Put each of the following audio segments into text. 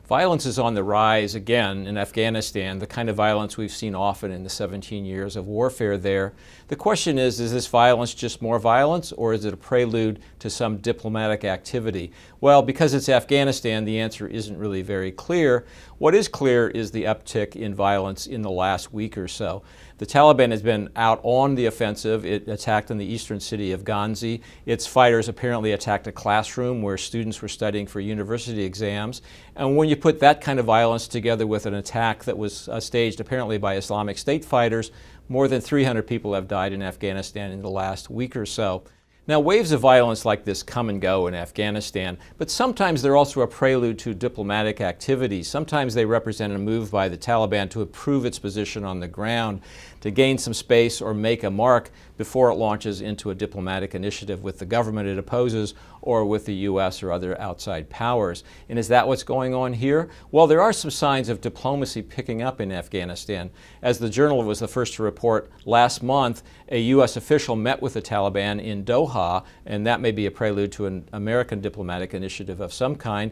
Violence is on the rise again in Afghanistan, the kind of violence we've seen often in the 17 years of warfare there. The question is this violence just more violence, or is it a prelude to some diplomatic activity? Well, because it's Afghanistan, the answer isn't really very clear. What is clear is the uptick in violence in the last week or so. The Taliban has been out on the offensive. It attacked in the eastern city of Ghazni. Its fighters apparently attacked a classroom where students were studying for university exams. And when you put that kind of violence together with an attack that was staged apparently by Islamic State fighters, more than 300 people have died in Afghanistan in the last week or so. Now, waves of violence like this come and go in Afghanistan, but sometimes they're also a prelude to diplomatic activities. Sometimes they represent a move by the Taliban to improve its position on the ground, to gain some space or make a mark before it launches into a diplomatic initiative with the government it opposes or with the U.S. or other outside powers. And is that what's going on here? Well, there are some signs of diplomacy picking up in Afghanistan. As the Journal was the first to report last month, a U.S. official met with the Taliban in Doha, and that may be a prelude to an American diplomatic initiative of some kind.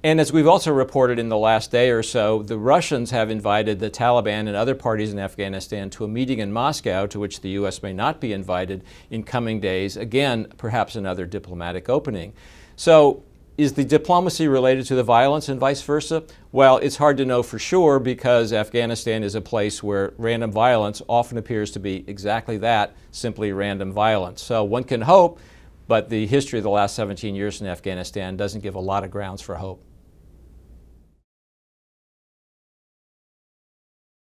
And as we've also reported in the last day or so, the Russians have invited the Taliban and other parties in Afghanistan to a meeting in Moscow to which the U.S. may not be invited in coming days. Again, perhaps another diplomatic opening. So is the diplomacy related to the violence and vice versa? Well, it's hard to know for sure because Afghanistan is a place where random violence often appears to be exactly that, simply random violence. So one can hope, but the history of the last 17 years in Afghanistan doesn't give a lot of grounds for hope.